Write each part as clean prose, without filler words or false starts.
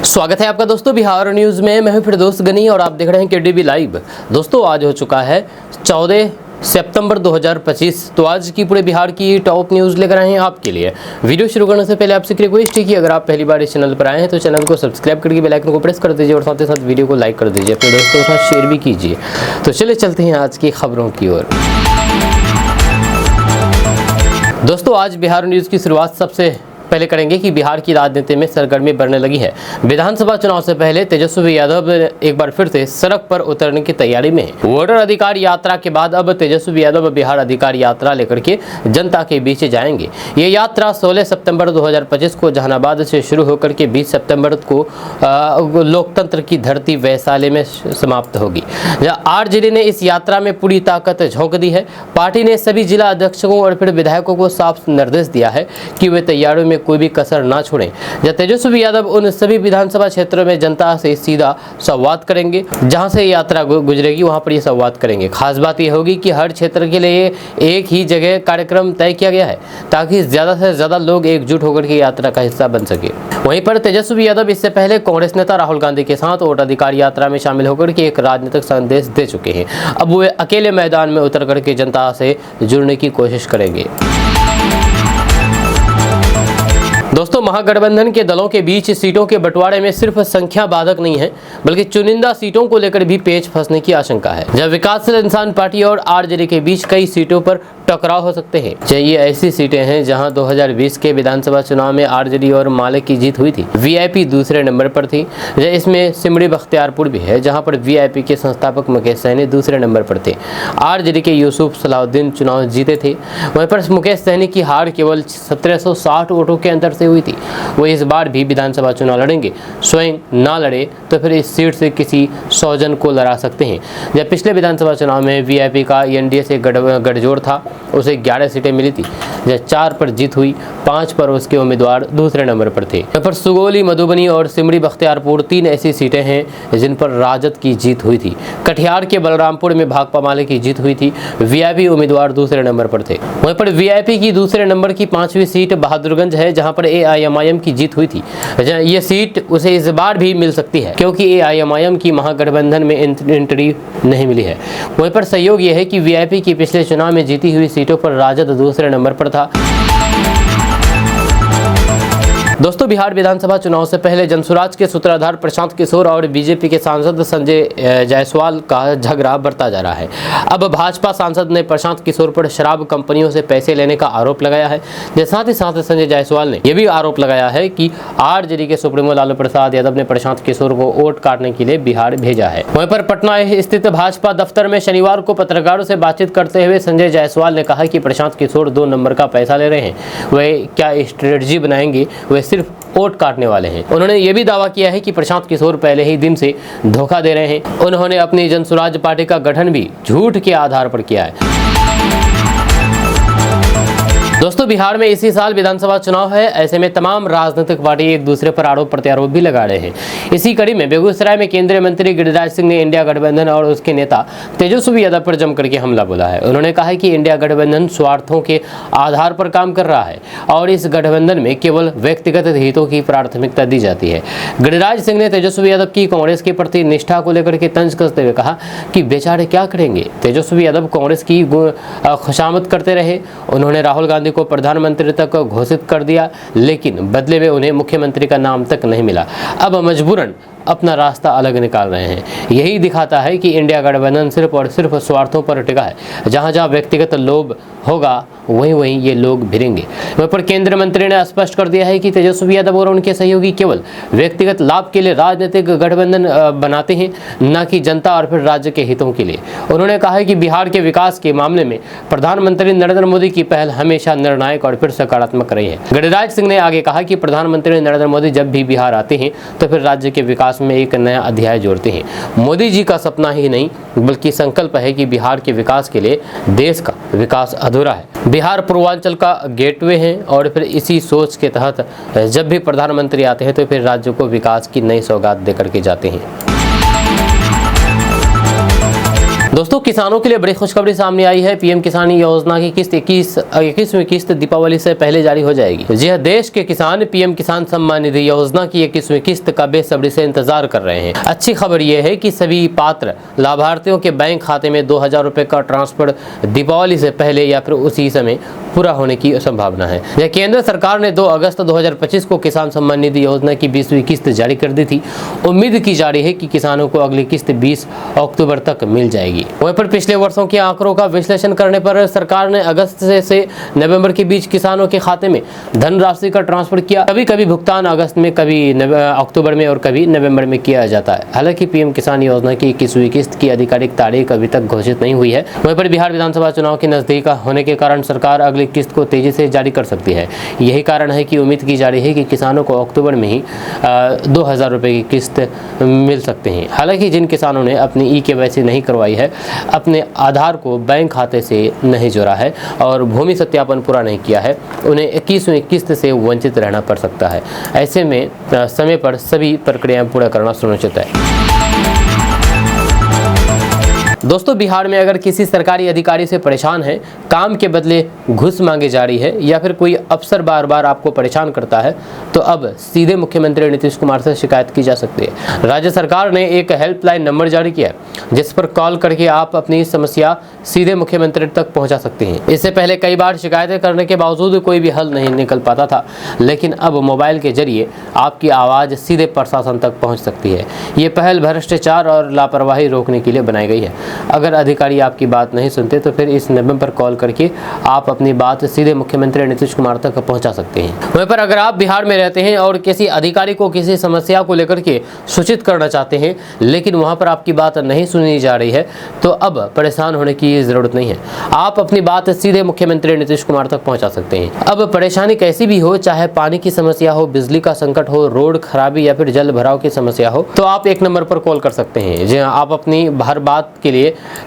स्वागत है आपका दोस्तों बिहार न्यूज़ में। मैं हूं फिर दोस्त गनी और आप देख रहे हैं केडीबी लाइव। दोस्तों आज हो चुका है 14 सितंबर 2025। तो आज की पूरे बिहार की टॉप न्यूज़ लेकर आए हैं आपके लिए। वीडियो शुरू करने से पहले आपसे रिक्वेस्ट है कि अगर आप पहली बार इस चैनल पर आए हैं तो चैनल को सब्सक्राइब करके बेल आइकन को प्रेस कर दीजिए और साथ ही साथ वीडियो को लाइक कर दीजिए, अपने दोस्तों के साथ शेयर भी कीजिए। तो चलिए चलते हैं आज की खबरों की ओर। दोस्तों आज बिहार न्यूज़ की शुरुआत सबसे पहले करेंगे कि बिहार की राजनीति में सरगर्मी बढ़ने लगी है। विधानसभा चुनाव से पहले तेजस्वी यादव एक बार फिर से सड़क पर उतरने की तैयारी में है। वोटर अधिकार यात्रा के बाद अब तेजस्वी यादव बिहार अधिकार यात्रा लेकर के जनता के बीच जाएंगे। ये यात्रा 16 सितंबर 2025 को जहानाबाद से शुरू होकर के 20 सितंबर को लोकतंत्र की धरती वैशाली में समाप्त होगी। आरजेडी ने इस यात्रा में पूरी ताकत झोंक दी है। पार्टी ने सभी जिला अध्यक्षों और फिर विधायकों को साफ निर्देश दिया है कि वे तैयारियों में कोई भी कसर ना छोड़ें। जब तेजस्वी यादव उन सभी विधानसभा क्षेत्रों में जनता से सीधा संवाद करेंगे, जहां से यात्रा गुजरेगी वहां पर ये संवाद करेंगे। खास बात यह होगी कि हर क्षेत्र के लिए एक ही जगह कार्यक्रम तय किया गया है ताकि ज्यादा से ज्यादा लोग एकजुट होकर के यात्रा का हिस्सा बन सके। वहीं पर तेजस्वी यादव इससे पहले कांग्रेस नेता राहुल गांधी के साथ वोट अधिकार यात्रा में शामिल होकर के एक राजनीतिक संदेश दे चुके हैं। अब वे अकेले मैदान में उतर करके जनता से जुड़ने की कोशिश करेंगे। दोस्तों महागठबंधन के दलों के बीच सीटों के बंटवारे में सिर्फ संख्या बाधक नहीं है बल्कि चुनिंदा सीटों को लेकर भी पेच फंसने की आशंका है। जब विकासशील इंसान पार्टी और आरजेडी के बीच कई सीटों पर टकराव हो सकते हैं। ये ऐसी सीटें हैं जहां 2020 के विधानसभा चुनाव में आरजेडी और माले की जीत हुई थी। वीआईपी दूसरे नंबर पर थी। इसमें सिमरी बख्तियारपुर भी है जहां पर वीआईपी के संस्थापक मुकेश सहनी दूसरे नंबर पर थे। आरजेडी के यूसुफ सलाउद्दीन चुनाव जीते थे। वहीं पर मुकेश सहनी की हार केवल 1760 वोटों के अंतर से हुई थी। वो इस बार भी विधानसभा चुनाव लड़ेंगे। स्वयं ना लड़े तो फिर इस सीट से किसी सौजन को लड़ा सकते हैं। जब पिछले विधानसभा चुनाव में वीआईपी का एनडीए से गठजोड़ था, उसे 11 सीटें मिली थी। जब 4 पर जीत हुई, 5 पर उसके उम्मीदवार दूसरे नंबर पर थे। यहाँ पर सुगौली, मधुबनी और सिमरी बख्तियारपुर 3 ऐसी सीटें हैं जिन पर राजद की जीत हुई थी। कटिहार के बलरामपुर में भाकपा माले की जीत हुई थी। वीआईपी उम्मीदवार दूसरे नंबर पर थे। वहीं पर वीआईपी की दूसरे नंबर की 5वीं सीट बहादुरगंज है जहां पर एआईएमआईएम की जीत हुई थी। ये सीट उसे इस बार भी मिल सकती है क्योंकि एआईएमआईएम की महागठबंधन में एंट्री नहीं मिली है। वहीं पर सहयोग यह है कि वीआईपी की पिछले चुनाव में जीती हुई सीटों पर राजद दूसरे नंबर पर था। दोस्तों बिहार विधानसभा चुनाव से पहले जनसुराज के सूत्रधार प्रशांत किशोर और बीजेपी के सांसद संजय जायसवाल का झगड़ा बढ़ता जा रहा है। अब भाजपा सांसद ने प्रशांत किशोर पर शराब कंपनियों से पैसे लेने का आरोप लगाया है। साथ ही साथ संजय जायसवाल ने यह भी आरोप लगाया है कि आरजेडी के सुप्रीमो लालू प्रसाद यादव ने प्रशांत किशोर को वोट काटने के लिए बिहार भेजा है। वहीं पर पटना स्थित भाजपा दफ्तर में शनिवार को पत्रकारों से बातचीत करते हुए संजय जायसवाल ने कहा कि प्रशांत किशोर 2 नंबर का पैसा ले रहे हैं। वे क्या स्ट्रेटजी बनाएंगे, वे सिर्फ वोट काटने वाले हैं। उन्होंने ये भी दावा किया है कि प्रशांत किशोर पहले ही दिन से धोखा दे रहे हैं। उन्होंने अपनी जनसुराज पार्टी का गठन भी झूठ के आधार पर किया है। दोस्तों बिहार में इसी साल विधानसभा चुनाव है। ऐसे में तमाम राजनीतिक पार्टी एक दूसरे पर आरोप प्रत्यारोप भी लगा रहे हैं। इसी कड़ी में बेगूसराय में केंद्रीय मंत्री गिरिराज सिंह ने इंडिया गठबंधन और उसके नेता तेजस्वी यादव पर जम करके हमला बोला है। उन्होंने कहा है कि इंडिया गठबंधन स्वार्थों के आधार पर काम कर रहा है और इस गठबंधन में केवल व्यक्तिगत हितों की प्राथमिकता दी जाती है। गिरिराज सिंह ने तेजस्वी यादव की कांग्रेस के प्रति निष्ठा को लेकर के तंज कसते हुए कहा कि बेचारे क्या करेंगे। तेजस्वी यादव कांग्रेस की खुशामद करते रहे। उन्होंने राहुल गांधी को प्रधानमंत्री तक घोषित कर दिया लेकिन बदले में उन्हें मुख्यमंत्री का नाम तक नहीं मिला। अब मजबूरन अपना रास्ता अलग निकाल रहे हैं। यही दिखाता है कि इंडिया गठबंधन सिर्फ और सिर्फ स्वार्थों पर टिका है। जहां जहां व्यक्तिगत लोभ होगा वहीं वहीं ये लोग भिड़ेंगे। वहीं पर केंद्रीय मंत्री ने स्पष्ट कर दिया है कि तेजस्वी यादव और उनके सहयोगी केवल व्यक्तिगत लाभ के लिए राजनीतिक गठबंधन बनाते हैं, न कि जनता और फिर राज्य के हितों के लिए। उन्होंने कहा है कि बिहार के विकास के मामले में प्रधानमंत्री नरेंद्र मोदी की पहल हमेशा निर्णायक और फिर सकारात्मक रही है। गिरिराज सिंह ने आगे कहा कि प्रधानमंत्री नरेंद्र मोदी जब भी बिहार आते हैं तो फिर राज्य के विकास में एक नया अध्याय जोड़ते हैं। मोदी जी का सपना ही नहीं बल्कि संकल्प है कि बिहार के विकास के लिए देश का विकास अधूरा है। बिहार पूर्वांचल का गेटवे है और फिर इसी सोच के तहत जब भी प्रधानमंत्री आते हैं तो फिर राज्य को विकास की नई सौगात देकर के जाते हैं। दोस्तों, किसानों के लिए बड़ी खुशखबरी सामने आई है। पीएम किसान योजना की किस्त 21वीं किस्त दीपावली से पहले जारी हो जाएगी। जी हां, देश के किसान पीएम किसान सम्मान निधि योजना की 21वीं किस्त का बेसब्री से इंतजार कर रहे हैं। अच्छी खबर यह है कि सभी पात्र लाभार्थियों के बैंक खाते में 2000 रुपए का ट्रांसफर दीपावली से पहले या फिर उसी समय पूरा होने की संभावना है। यह केंद्र सरकार ने 2 अगस्त 2025 को किसान सम्मान निधि योजना की 20वीं किस्त जारी कर दी थी। उम्मीद की जा रही है कि किसानों को अगली किस्त 20 अक्टूबर तक मिल जाएगी। वहीं पर पिछले वर्षों के आंकड़ों का विश्लेषण करने पर सरकार ने अगस्त से नवंबर के बीच किसानों के खाते में धनराशि का ट्रांसफर किया। कभी कभी भुगतान अगस्त में, कभी अक्टूबर में और कभी नवंबर में किया जाता है। हालांकि पीएम किसान योजना की 21वीं किस्त की आधिकारिक तारीख अभी तक घोषित नहीं हुई है। वहीं पर बिहार विधानसभा चुनाव के नजदीक होने के कारण सरकार अगली किस्त को तेजी से जारी कर सकती है। यही कारण है कि उम्मीद की जा रही है कि किसानों को अक्टूबर में ही 2000 रुपए की किस्त मिल सकते हैं। हालांकि जिन किसानों ने अपनी ई-केवाईसी नहीं करवाई है, अपने आधार को बैंक खाते से नहीं जोड़ा है और भूमि सत्यापन पूरा नहीं किया है, उन्हें 21वीं किस्त से वंचित रहना पड़ सकता है। ऐसे में समय पर सभी प्रक्रियाएं पूरा करना सुनिश्चित है। दोस्तों, बिहार में अगर किसी सरकारी अधिकारी से परेशान है, काम के बदले घूस मांगे जा रही है या फिर कोई अफसर बार बार आपको परेशान करता है, तो अब सीधे मुख्यमंत्री नीतीश कुमार से शिकायत की जा सकती है। राज्य सरकार ने एक हेल्पलाइन नंबर जारी किया है जिस पर कॉल करके आप अपनी समस्या सीधे मुख्यमंत्री तक पहुंचा सकते हैं। इससे पहले कई बार शिकायतें करने के बावजूद कोई भी हल नहीं निकल पाता था, लेकिन अब मोबाइल के जरिए आपकी आवाज़ सीधे प्रशासन तक पहुँच सकती है। ये पहल भ्रष्टाचार और लापरवाही रोकने के लिए बनाई गई है। अगर अधिकारी आपकी बात नहीं सुनते तो फिर इस नंबर पर कॉल करके आप अपनी बात सीधे मुख्यमंत्री नीतीश कुमार तक पहुंचा सकते हैं। वहीं पर अगर आप बिहार में रहते हैं और किसी अधिकारी को किसी समस्या को लेकर के सूचित करना चाहते हैं, लेकिन वहां पर आपकी बात नहीं सुनी जा रही है, तो अब परेशान होने की जरूरत नहीं है। आप अपनी बात सीधे मुख्यमंत्री नीतीश कुमार तक पहुँचा सकते हैं। अब परेशानी कैसी भी हो, चाहे पानी की समस्या हो, बिजली का संकट हो, रोड खराबी या फिर जल भराव की समस्या हो, तो आप एक नंबर पर कॉल कर सकते हैं। जी हाँ, आप अपनी हर बात के लिए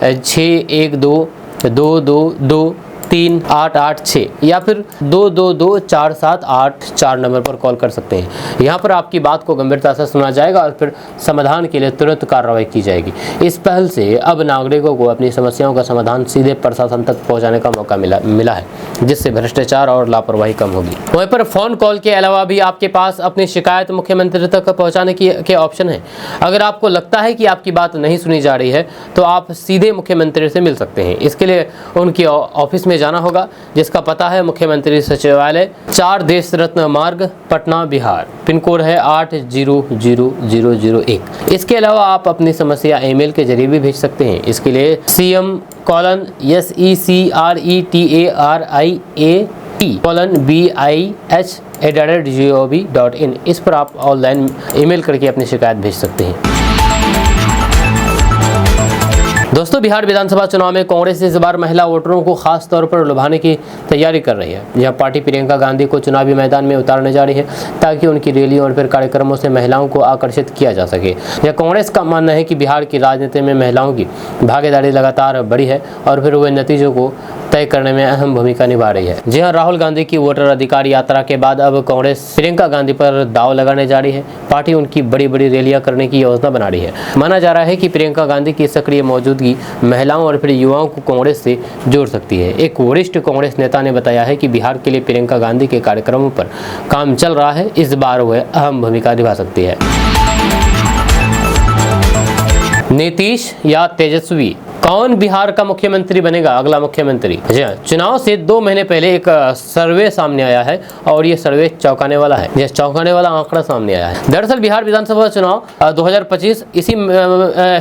61222238886 या फिर 222478 नंबर पर कॉल कर सकते हैं। यहाँ पर आपकी बात को गंभीरता से सुना जाएगा और फिर समाधान के लिए तुरंत कार्रवाई की जाएगी। इस पहल से अब नागरिकों को अपनी समस्याओं का समाधान सीधे प्रशासन तक पहुँचाने का मौका मिला है, जिससे भ्रष्टाचार और लापरवाही कम होगी। वहीं पर फोन कॉल के अलावा भी आपके पास अपनी शिकायत मुख्यमंत्री तक पहुँचाने के ऑप्शन है। अगर आपको लगता है कि आपकी बात नहीं सुनी जा रही है, तो आप सीधे मुख्यमंत्री से मिल सकते हैं। इसके लिए उनके ऑफिस में जाना होगा, जिसका पता है मुख्यमंत्री सचिवालय, 4 देश रत्न मार्ग, पटना, बिहार। पिन कोड है 800001। इसके अलावा आप अपनी समस्या ईमेल के जरिए भी भेज सकते हैं। इसके लिए cm:secretariat@bih@gov.in इस पर आप ऑनलाइन ईमेल करके अपनी शिकायत भेज सकते हैं। दोस्तों, बिहार विधानसभा चुनाव में कांग्रेस इस बार महिला वोटरों को खास तौर पर लुभाने की तैयारी कर रही है। यह पार्टी प्रियंका गांधी को चुनावी मैदान में उतारने जा रही है ताकि उनकी रैलियों और फिर कार्यक्रमों से महिलाओं को आकर्षित किया जा सके। यह कांग्रेस का मानना है कि बिहार की राजनीति में महिलाओं की भागीदारी लगातार बढ़ी है और फिर वे नतीजों को तय करने में अहम भूमिका निभा रही है। जी हां, राहुल गांधी की वोटर अधिकार यात्रा के बाद अब कांग्रेस प्रियंका गांधी पर दाव लगाने जा रही है। पार्टी उनकी बड़ी बड़ी रैलियां करने की योजना बना रही है। माना जा रहा है कि प्रियंका गांधी की सक्रिय मौजूदगी महिलाओं और फिर युवाओं को कांग्रेस से जोड़ सकती है। एक वरिष्ठ कांग्रेस नेता ने बताया है कि बिहार के लिए प्रियंका गांधी के कार्यक्रमों पर काम चल रहा है। इस बार वह अहम भूमिका निभा सकती है। नीतीश या तेजस्वी, कौन बिहार का मुख्यमंत्री बनेगा अगला मुख्यमंत्री? जी हाँ, चुनाव से 2 महीने पहले एक सर्वे सामने आया है और ये सर्वे चौंकाने वाला है। यह चौंकाने वाला आंकड़ा सामने आया है। दरअसल बिहार विधानसभा चुनाव 2025 इसी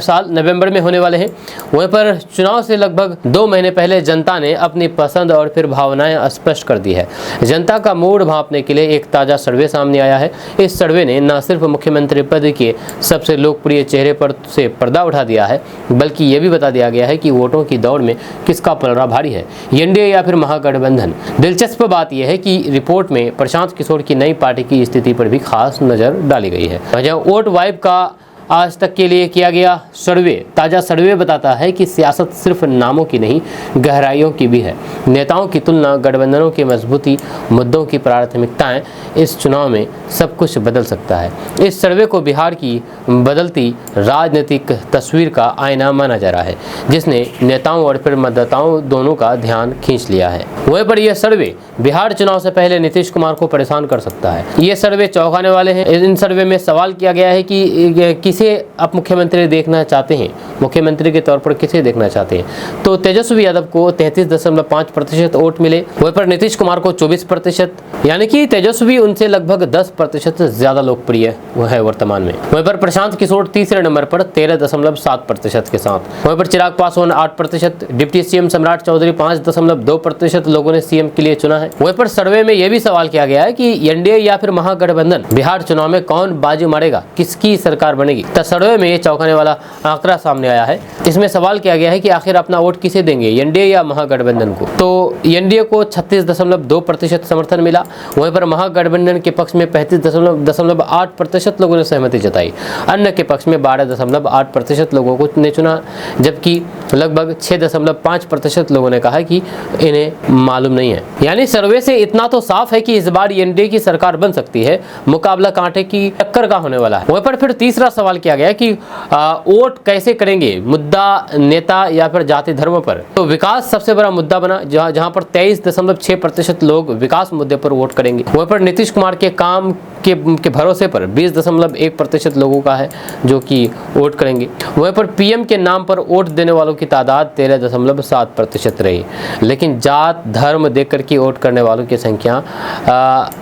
साल नवंबर में होने वाले हैं। वहीं पर चुनाव से लगभग 2 महीने पहले जनता ने अपनी पसंद और फिर भावनाएं स्पष्ट कर दी है। जनता का मूड भांपने के लिए एक ताज़ा सर्वे सामने आया है। इस सर्वे ने न सिर्फ मुख्यमंत्री पद के सबसे लोकप्रिय चेहरे पर से पर्दा उठा दिया है, बल्कि ये भी बता दिया गया है कि वोटों की दौड़ में किसका पलड़ा भारी है, एनडीए या फिर महागठबंधन। दिलचस्प बात यह है कि रिपोर्ट में प्रशांत किशोर की नई पार्टी की स्थिति पर भी खास नजर डाली गई है। वोट वाइब का आज तक के लिए किया गया सर्वे, ताज़ा सर्वे बताता है कि सियासत सिर्फ नामों की नहीं, गहराइयों की भी है। नेताओं की तुलना, गठबंधनों की मजबूती, मुद्दों की प्राथमिकताएं इस चुनाव में सब कुछ बदल सकता है। इस सर्वे को बिहार की बदलती राजनीतिक तस्वीर का आईना माना जा रहा है, जिसने नेताओं और फिर मतदाताओं दोनों का ध्यान खींच लिया है। वहीं पर यह सर्वे बिहार चुनाव से पहले नीतीश कुमार को परेशान कर सकता है। ये सर्वे चौंकाने वाले हैं। इन सर्वे में सवाल किया गया है कि किसे आप मुख्यमंत्री देखना चाहते हैं, मुख्यमंत्री के तौर पर किसे देखना चाहते हैं। तो तेजस्वी यादव को 33.5% वोट मिले, वहीं पर नीतीश कुमार को 24%, यानी कि तेजस्वी उनसे लगभग 10% ज्यादा लोकप्रिय है वर्तमान में। वहीं पर प्रशांत किशोर तीसरे नंबर पर 13.7% के साथ। वहीं पर चिराग पासवान 8%, डिप्टी सीएम सम्राट चौधरी 5.2% लोगों ने सीएम के लिए चुना है। वहीं पर सर्वे में यह भी सवाल किया गया है कि एनडीए या फिर महागठबंधन बिहार चुनाव में कौन बाजी मारेगा, किसकी सरकार बनेगी। तो सर्वे में ये चौंकाने वाला आंकड़ा सामने आया है। इसमें सवाल किया गया है कि आखिर अपना वोट किसे देंगे, एनडीए या महागठबंधन को। तो एनडीए को 36.2% समर्थन मिला। वहीं पर महागठबंधन के पक्ष में 35.8% लोगों ने सहमति जताई। अन्य के पक्ष में 12.8% लोगों को ने चुना, जबकि लगभग 6.5% लोगों ने कहा कि इन्हें मालूम नहीं है। यानी सर्वे से इतना तो साफ है कि इस बार एनडीए की सरकार बन सकती है। मुकाबला कांटे की टक्कर का होने वाला है। वहीं पर फिर तीसरा सवाल किया गया कि वोट कैसे करेंगे, मुद्दा, नेता या फिर जाति धर्म पर। तो विकास सबसे बड़ा मुद्दा बना, जहां पर 23.6% लोग विकास मुद्दे पर वोट करेंगे। वहीं पर नीतीश कुमार के काम के भरोसे पर 20.1% लोगों का है जो कि वोट करेंगे। वहीं पर पीएम के नाम पर वोट देने वालों की तादाद 13.7% रही, लेकिन जात धर्म देख कर के वोट करने वालों की संख्या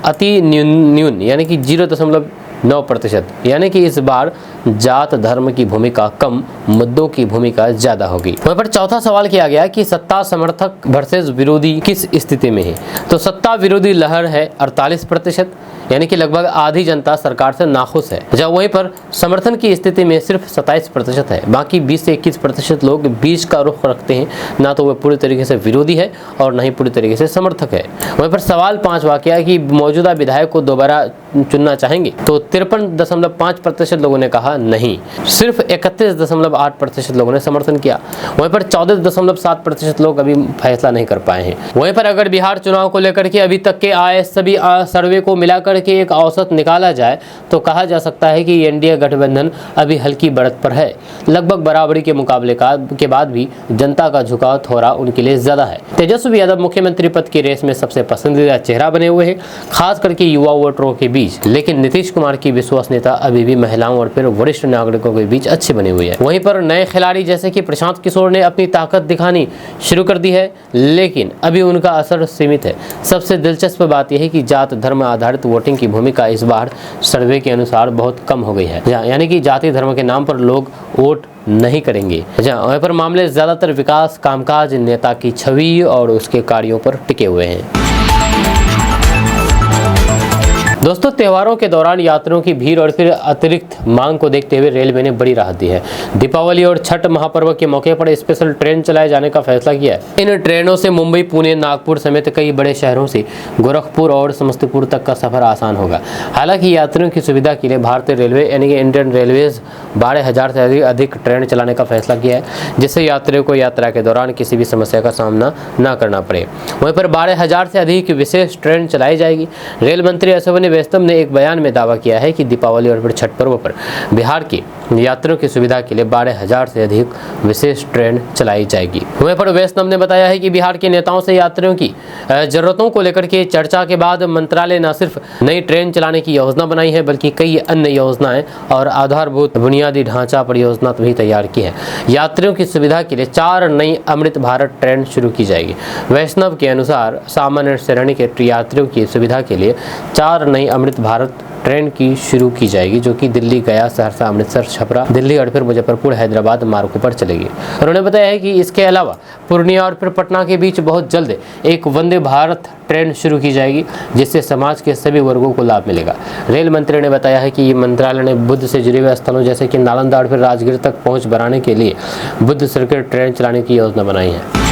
अति न्यून यानी कि 0.9%। यानी कि इस बार जात धर्म की भूमिका कम, मुद्दों की भूमिका ज्यादा होगी। वहीं पर चौथा सवाल किया गया कि सत्ता समर्थक वर्सेस विरोधी किस स्थिति में है। तो सत्ता विरोधी लहर है 48%, यानी कि लगभग आधी जनता सरकार से नाखुश है। जब वहीं पर समर्थन की स्थिति में सिर्फ 27% है। बाकी 20 से 21% लोग बीच का रुख रखते हैं, ना तो वह पूरी तरीके से विरोधी है और न ही पूरी तरीके से समर्थक है। वहीं पर सवाल 5वां किया है कि मौजूदा विधायक को दोबारा चुनना चाहेंगे। तो 53.5% लोगों ने कहा नहीं, सिर्फ 31.8% लोगों ने समर्थन किया। वहीं पर 14.7% लोग अभी फैसला नहीं कर पाए हैं। वहीं पर अगर बिहार चुनाव को लेकर के अभी तक के आए सभी सर्वे को मिलाकर के एक औसत निकाला जाए तो कहा जा सकता है कि एनडीए गठबंधन अभी हल्की बढ़त पर है। लगभग बराबरी के मुकाबले के बाद भी जनता का झुकाव थोड़ा उनके लिए ज्यादा है। तेजस्वी यादव मुख्यमंत्री पद की रेस में सबसे पसंदीदा चेहरा बने हुए हैं, खास करके युवा वोटरों के बीच। लेकिन नीतीश कुमार की विश्वसनीयता अभी भी महिलाओं और फिर वरिष्ठ नागरिकों के बीच अच्छी बनी हुई है। वहीं पर नए खिलाड़ी जैसे कि प्रशांत किशोर ने अपनी ताकत दिखानी शुरू कर दी है, लेकिन अभी उनका असर सीमित है। सबसे दिलचस्प बात यह है कि जात धर्म आधारित वोटिंग की भूमिका इस बार सर्वे के अनुसार बहुत कम हो गई है, यानी कि जाति धर्म के नाम पर लोग वोट नहीं करेंगे। वहीं पर मामले ज्यादातर विकास, कामकाज, नेता की छवि और उसके कार्यों पर टिके हुए हैं। दोस्तों, त्योहारों के दौरान यात्रियों की भीड़ और फिर अतिरिक्त मांग को देखते हुए रेलवे ने बड़ी राहत दी है। दीपावली और छठ महापर्व के मौके पर स्पेशल ट्रेन चलाए जाने का फैसला किया है। इन ट्रेनों से मुंबई, पुणे, नागपुर समेत कई बड़े शहरों से गोरखपुर और समस्तीपुर तक का सफर आसान होगा। हालांकि यात्रियों की सुविधा के लिए भारतीय रेलवे यानी कि इंडियन रेलवेज 12,000 से अधिक ट्रेन चलाने का फैसला किया है, जिससे यात्रियों को यात्रा के दौरान किसी भी समस्या का सामना न करना पड़े। वहीं पर 12,000 से अधिक विशेष ट्रेन चलाई जाएगी। रेल मंत्री अश्विनी वैष्णव ने एक बयान में दावा किया है कि दीपावली और फिर छठ पर्व पर बिहार के यात्रियों की सुविधा के लिए 12,000 से अधिक विशेष ट्रेन चलाई जाएगी। वहीं पर वैष्णव ने बताया है कि बिहार के नेताओं से यात्रियों की जरूरतों को लेकर के चर्चा के बाद मंत्रालय न सिर्फ नई ट्रेन चलाने की योजना बनाई है, बल्कि कई अन्य योजनाएं और आधारभूत बुनियादी ढांचा परियोजना भी तैयार की है। यात्रियों की सुविधा के लिए 4 नई अमृत भारत ट्रेन शुरू की जाएगी। वैष्णव के अनुसार सामान्य श्रेणी के यात्रियों की सुविधा के लिए 4 नई अमृत भारत ट्रेन की शुरू की जाएगी, जो कि दिल्ली, गया, सहरसा, अमृतसर, छपरा, दिल्ली और फिर मुजफ्फरपुर, हैदराबाद मार्गों पर चलेगी। उन्होंने बताया है कि इसके अलावा पूर्णिया और फिर पटना के बीच बहुत जल्द एक वंदे भारत ट्रेन शुरू की जाएगी, जिससे समाज के सभी वर्गों को लाभ मिलेगा। रेल मंत्री ने बताया है कि मंत्रालय ने बुद्ध से जुड़े हुए स्थलों जैसे कि नालंदा और फिर राजगीर तक पहुँच बनाने के लिए बुद्ध सर्किट ट्रेन चलाने की योजना बनाई है।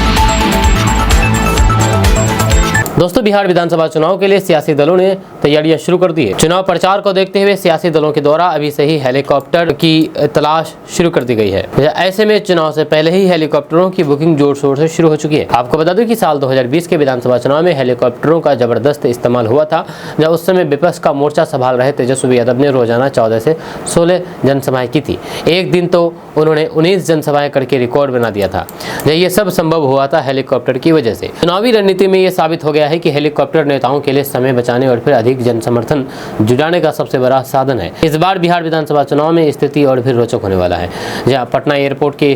दोस्तों, बिहार विधानसभा चुनाव के लिए सियासी दलों ने तैयारियां शुरू कर दी है। चुनाव प्रचार को देखते हुए सियासी दलों के द्वारा अभी से ही हेलीकॉप्टर की तलाश शुरू कर दी गई है। ऐसे में चुनाव से पहले ही हेलीकॉप्टरों की बुकिंग जोर शोर से शुरू हो चुकी है। आपको बता दूं कि साल 2020 के विधानसभा चुनाव में हेलीकॉप्टरों का जबरदस्त इस्तेमाल हुआ था, जब उस समय विपक्ष का मोर्चा संभाल रहे तेजस्वी यादव ने रोजाना 14 से 16 जनसभाएं की थी। एक दिन तो उन्होंने 19 जनसभाएं करके रिकॉर्ड बना दिया था। ये सब संभव हुआ था हेलीकॉप्टर की वजह से। चुनावी रणनीति में ये साबित हो गया है कि हेलीकॉप्टर नेताओं के लिए समय बचाने और फिर अधिक जन समर्थन जुटाने का सबसे बड़ा साधन है। इस बार बिहार विधानसभा चुनाव में स्थिति और भी रोचक होने वाला है, जहां पटना एयरपोर्ट के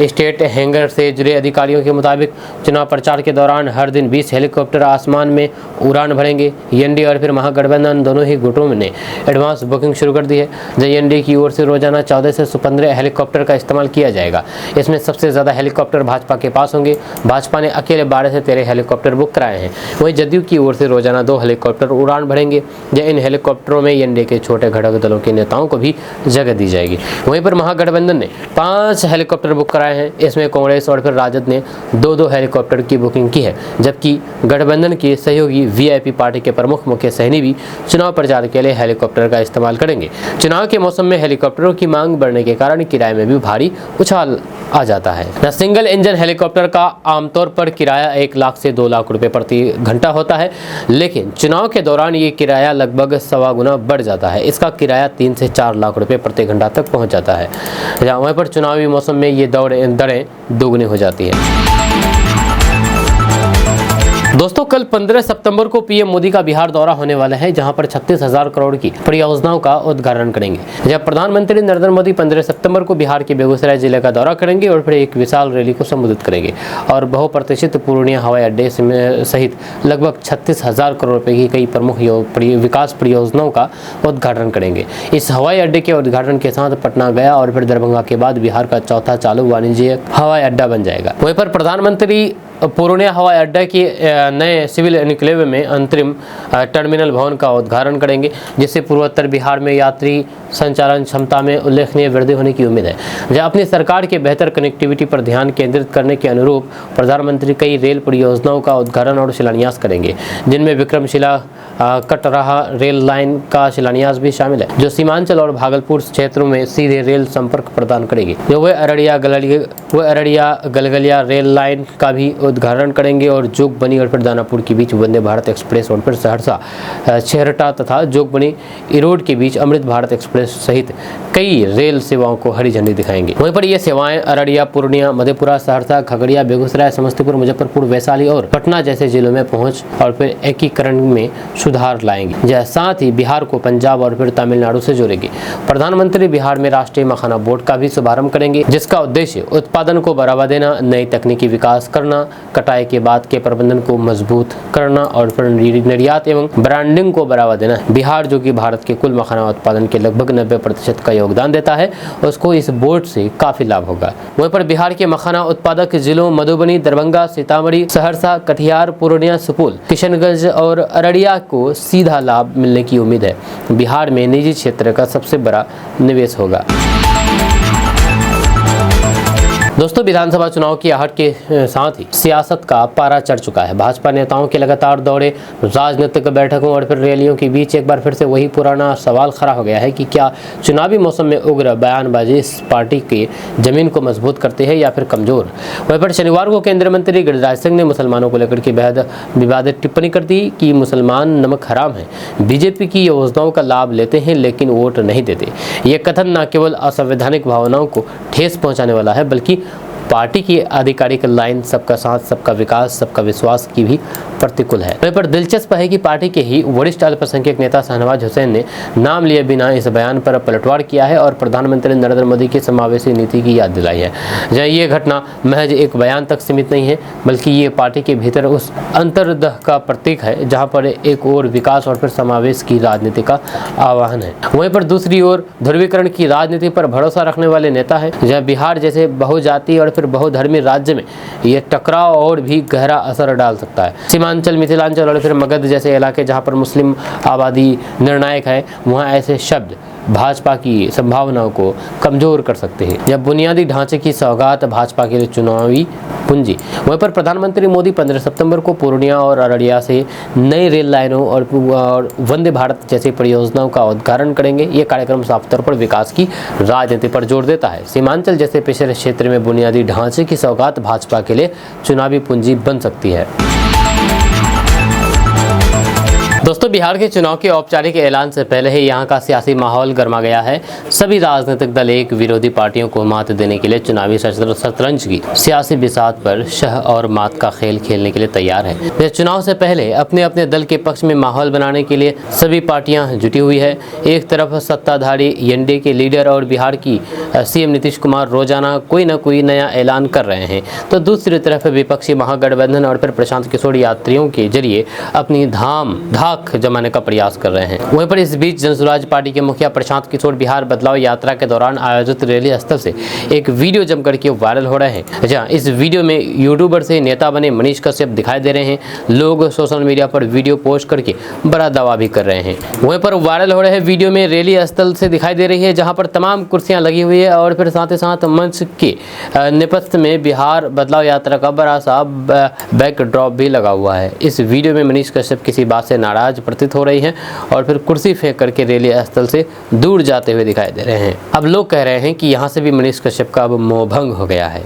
स्टेट हैंगर से जुड़े अधिकारियों के मुताबिक चुनाव प्रचार के दौरान हर दिन 20 हेलीकॉप्टर आसमान में उड़ान भरेंगे। एनडीए और फिर महागठबंधन दोनों ही गुटों ने एडवांस बुकिंग शुरू कर दी है। एनडीए की ओर से रोजाना 14 से 15 हेलीकॉप्टर का इस्तेमाल किया जाएगा। इसमें सबसे ज्यादा हेलीकॉप्टर भाजपा के पास होंगे। भाजपा ने अकेले 12 से 13 हेलीकॉप्टर बुक कराए हैं। वहीं जदयू की ओर से रोजाना 2 हेलीकॉप्टर उड़ान भरेंगे। इन हेलीकॉप्टरों में एनडीए के छोटे घटक दलों के नेताओं को भी जगह दी जाएगी। वहीं पर महागठबंधन ने 5 हेलीकॉप्टर बुक कराए हैं। इसमें कांग्रेस और फिर राजद ने 2-2 हेलीकॉप्टर की बुकिंग की है, जबकि गठबंधन के सहयोगी वीआईपी पार्टी के प्रमुख मुकेश सहनी भी चुनाव प्रचार के लिए हेलीकॉप्टर का इस्तेमाल करेंगे। चुनाव के मौसम में हेलीकॉप्टरों की मांग बढ़ने के कारण किराए में भी भारी उछाल आ जाता है। सिंगल इंजन हेलीकॉप्टर का आमतौर पर किराया 1 लाख से 2 लाख रुपए प्रति घंटा होता है, लेकिन चुनाव के दौरान ये किराया लगभग 1.25 गुना बढ़ जाता है। इसका किराया 3 से 4 लाख रुपए प्रति घंटा तक पहुंच जाता है। वहीं पर चुनावी मौसम में ये दरें दोगुनी हो जाती है। दोस्तों, कल 15 सितंबर को पीएम मोदी का बिहार दौरा होने वाला है, जहां पर 36,000 करोड़ की परियोजनाओं का उद्घाटन करेंगे। जब प्रधानमंत्री नरेंद्र मोदी 15 सितंबर को बिहार के बेगूसराय जिले का दौरा करेंगे और फिर एक विशाल रैली को संबोधित करेंगे और बहुप्रतीक्षित पूर्णिया हवाई अड्डे सहित लगभग 36,000 करोड़ रुपए की कई प्रमुख विकास परियोजनाओं का उद्घाटन करेंगे। इस हवाई अड्डे के उद्घाटन के साथ पटना, गया और फिर दरभंगा के बाद बिहार का चौथा चालू वाणिज्यिक हवाई अड्डा बन जाएगा। वहीं पर प्रधानमंत्री पूर्णिया हवाई अड्डा के नए सिविल एन्क्लेव में अंतरिम टर्मिनल भवन का उद्घाटन करेंगे, जिससे पूर्वोत्तर बिहार में यात्री संचालन क्षमता में उल्लेखनीय वृद्धि होने की उम्मीद है। जहां अपनी सरकार के बेहतर कनेक्टिविटी पर ध्यान केंद्रित करने के अनुरूप प्रधानमंत्री कई रेल परियोजनाओं का उद्घाटन और शिलान्यास करेंगे, जिनमें विक्रमशिला कटराहा रेल लाइन का शिलान्यास भी शामिल है, जो सीमांचल और भागलपुर क्षेत्रों में सीधे रेल संपर्क प्रदान करेगी। वह अररिया गलगलिया रेल लाइन का भी उद्घाटन करेंगे और जोगबनी और फिर दानापुर के बीच वंदे भारत एक्सप्रेस और फिर सहरसा छेहरटा तथा जोगबनी इरोड के बीच अमृत भारत एक्सप्रेस सहित कई रेल सेवाओं को हरी झंडी दिखाएंगे। वहीं पर ये सेवाएं अररिया, पूर्णिया, मधेपुरा, सहरसा, खगड़िया, बेगूसराय, समस्तीपुर, मुजफ्फरपुर, वैशाली और पटना जैसे जिलों में पहुंच और फिर एकीकरण में सुधार लाएंगे। साथ ही बिहार को पंजाब और फिर तमिलनाडु से जोड़ेगी। प्रधानमंत्री बिहार में राष्ट्रीय मखाना बोर्ड का भी शुभारंभ करेंगे, जिसका उद्देश्य उत्पादन को बढ़ावा देना, नई तकनीकी विकास करना, कटाई के बाद के प्रबंधन को मजबूत करना और फिर निर्यात एवं ब्रांडिंग को बढ़ावा देना। बिहार, जो कि भारत के कुल मखाना उत्पादन के लगभग 90% का योगदान देता है, उसको इस बोर्ड से काफी लाभ होगा। वहीं पर बिहार के मखाना उत्पादक जिलों मधुबनी, दरभंगा, सीतामढ़ी, सहरसा, कटिहार, पूर्णिया, सुपौल, किशनगंज और अररिया को सीधा लाभ मिलने की उम्मीद है। बिहार में निजी क्षेत्र का सबसे बड़ा निवेश होगा। दोस्तों, विधानसभा चुनाव की आहट के साथ ही सियासत का पारा चढ़ चुका है। भाजपा नेताओं के लगातार दौरे, राजनीतिक बैठकों और फिर रैलियों के बीच एक बार फिर से वही पुराना सवाल खड़ा हो गया है कि क्या चुनावी मौसम में उग्र बयानबाजी इस पार्टी की जमीन को मजबूत करती है या फिर कमजोर। वहीं पर शनिवार को केंद्रीय मंत्री गिरिराज सिंह ने मुसलमानों को लेकर के बेहद विवादित टिप्पणी कर दी कि मुसलमान नमक हराम है, बीजेपी की योजनाओं का लाभ लेते हैं लेकिन वोट नहीं देते। ये कथन न केवल असंवैधानिक भावनाओं को ठेस पहुंचाने वाला है, बल्कि पार्टी की आधिकारिक लाइन सबका साथ, सबका विकास, सबका विश्वास की भी प्रतिकूल है। वहीं पर दिलचस्प है कि पार्टी के ही वरिष्ठ अल्पसंख्यक नेता शाहनवाज हुसैन ने नाम लिए बिना इस बयान पर पलटवार किया है और प्रधानमंत्री नरेंद्र मोदी की समावेशी नीति की याद दिलाई है। जहाँ ये घटना महज एक बयान तक सीमित नहीं है, बल्कि ये पार्टी के भीतर उस अंतर्दह का प्रतीक है जहाँ पर एक और विकास और फिर समावेश की राजनीति का आह्वान है। वहीं पर दूसरी ओर ध्रुवीकरण की राजनीति पर भरोसा रखने वाले नेता है, जहाँ बिहार जैसे बहुजातीय और फिर बहुधर्मी राज्य में ये टकराव और भी गहरा असर डाल सकता है। सीमांचल, मिथिलांचल और फिर मगध जैसे इलाके जहां पर मुस्लिम आबादी निर्णायक है, वहां ऐसे शब्द भाजपा की संभावनाओं को कमजोर कर सकते हैं। जब बुनियादी ढांचे की सौगात भाजपा के लिए चुनावी पूंजी। वहीं पर प्रधानमंत्री मोदी 15 सितंबर को पूर्णिया और अररिया से नई रेल लाइनों और वंदे भारत जैसी परियोजनाओं का उद्घाटन करेंगे। ये कार्यक्रम साफ तौर पर विकास की राजनीति पर जोर देता है। सीमांचल जैसे पिछड़े क्षेत्र में बुनियादी ढांचे की सौगात भाजपा के लिए चुनावी पूंजी बन सकती है। दोस्तों, बिहार के चुनाव के औपचारिक ऐलान से पहले ही यहाँ का सियासी माहौल गर्मा गया है। सभी राजनीतिक दल एक विरोधी पार्टियों को मात देने के लिए चुनावी शतरंज की सियासी बिसात पर शह और मात का खेल खेलने के लिए तैयार है। वे चुनाव से पहले अपने अपने दल के पक्ष में माहौल बनाने के लिए सभी पार्टियां जुटी हुई है। एक तरफ सत्ताधारी एनडीए के लीडर और बिहार की सीएम नीतीश कुमार रोजाना कोई न कोई नया ऐलान कर रहे हैं, तो दूसरी तरफ विपक्षी महागठबंधन और फिर प्रशांत किशोर यात्रियों के जरिए अपनी धाक जमाने का प्रयास कर रहे हैं। वहीं पर इस बीच जनसुराज पार्टी के मुखिया प्रशांत किशोर बिहार बदलाव यात्रा के दौरान आयोजित रैली स्थल से एक वीडियो जम करके वायरल हो रहे हैं। जहां इस वीडियो में यूट्यूबर से नेता बने मनीष कश्यप दिखाई दे रहे हैं। लोग सोशल मीडिया पर वीडियो पोस्ट करके बड़ा दावा भी कर रहे हैं। वहीं पर वायरल हो रहे वीडियो में रैली स्थल से दिखाई दे रही है, जहाँ पर तमाम कुर्सियां लगी हुई है और फिर साथ ही साथ मंच के नेपथ्य में बिहार बदलाव यात्रा का बड़ा सा बैकड्रॉप भी लगा हुआ है। इस वीडियो में मनीष कश्यप किसी बात से नाराज प्रतीत हो रही हैं और फिर कुर्सी फेंक करके रैली स्थल से दूर जाते हुए दिखाई दे रहे हैं। अब लोग कह रहे हैं कि यहां से भी मनीष कश्यप का अब मोहभंग हो गया है।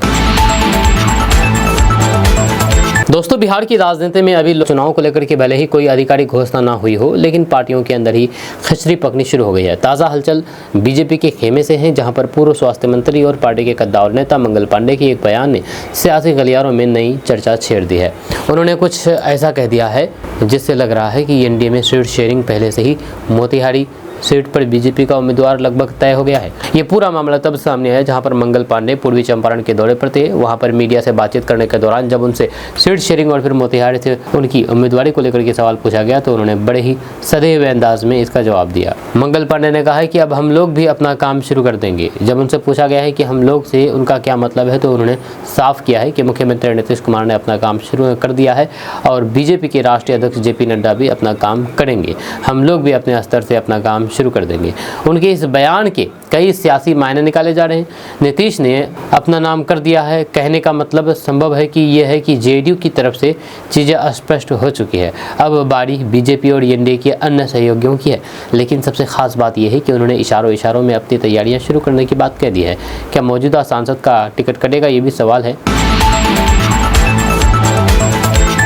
दोस्तों, बिहार की राजनीति में अभी चुनाव को लेकर के भले ही कोई आधिकारिक घोषणा ना हुई हो, लेकिन पार्टियों के अंदर ही खिचड़ी पकनी शुरू हो गई है। ताज़ा हलचल बीजेपी के खेमे से है, जहां पर पूर्व स्वास्थ्य मंत्री और पार्टी के कद्दावर नेता मंगल पांडे के एक बयान ने सियासी गलियारों में नई चर्चा छेड़ दी है। उन्होंने कुछ ऐसा कह दिया है जिससे लग रहा है कि एनडीए में सीट शेयरिंग पहले से ही मोतिहारी सीट पर बीजेपी का उम्मीदवार लगभग तय हो गया है। ये पूरा मामला तब सामने आया जहां पर मंगल पांडे पूर्वी चंपारण के दौरे पर थे। वहां पर मीडिया से बातचीत करने के दौरान जब उनसे सीट शेयरिंग और फिर मोतिहारी से उनकी उम्मीदवारी को लेकर के सवाल पूछा गया, तो उन्होंने बड़े ही सधे हुए अंदाज में इसका जवाब दिया। मंगल पांडे ने कहा है कि अब हम लोग भी अपना काम शुरू कर देंगे। जब उनसे पूछा गया है कि हम लोग से उनका क्या मतलब है, तो उन्होंने साफ किया है कि मुख्यमंत्री नीतीश कुमार ने अपना काम शुरू कर दिया है और बीजेपी के राष्ट्रीय अध्यक्ष जेपी नड्डा भी अपना काम करेंगे। हम लोग भी अपने स्तर से अपना काम शुरू कर देंगे। उनके इस बयान के कई सियासी मायने निकाले जा रहे हैं। नीतीश ने अपना नाम कर दिया है, कहने का मतलब संभव है कि यह है कि जेडीयू की तरफ से चीज़ें स्पष्ट हो चुकी है। अब बारी बीजेपी और एनडीए के अन्य सहयोगियों की है। लेकिन सबसे खास बात यह है कि उन्होंने इशारों में अपनी तैयारियां शुरू करने की बात कह दी है। क्या मौजूदा सांसद का टिकट कटेगा, ये भी सवाल है।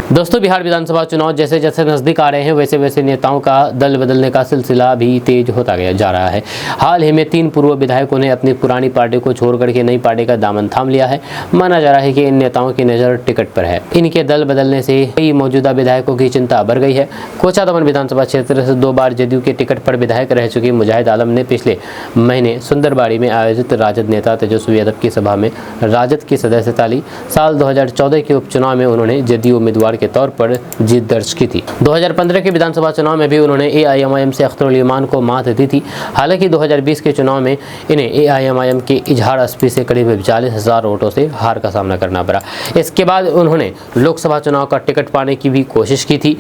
दोस्तों, बिहार विधानसभा चुनाव जैसे जैसे नज़दीक आ रहे हैं, वैसे वैसे नेताओं का दल बदलने का सिलसिला भी तेज होता जा रहा है। हाल ही में 3 पूर्व विधायकों ने अपनी पुरानी पार्टी को छोड़ करके नई पार्टी का दामन थाम लिया है। माना जा रहा है कि इन नेताओं की नज़र टिकट पर है। इनके दल बदलने से कई मौजूदा विधायकों की चिंता बढ़ गई है। कोचा दमन विधानसभा क्षेत्र से 2 बार जदयू के टिकट पर विधायक रह चुके मुजाहिद आलम ने पिछले महीने सुंदरबाड़ी में आयोजित राजद नेता तेजस्वी यादव की सभा में राजद की सदस्यता ली। साल 2014 के उपचुनाव में उन्होंने जदयू उम्मीदवार के तौर पर जीत दर्ज की थी। 2015 के विधानसभा चुनाव में भी उन्होंने एआईएमआईएम से अख्तरुल ईमान को मात दी थी। हालांकि 2020 के चुनाव में इन्हें एआईएमआईएम के इजहार एसपी से करीब 40,000 वोटों से हार का सामना करना पड़ा। इसके बाद उन्होंने लोकसभा चुनाव का टिकट पाने की भी कोशिश की थी।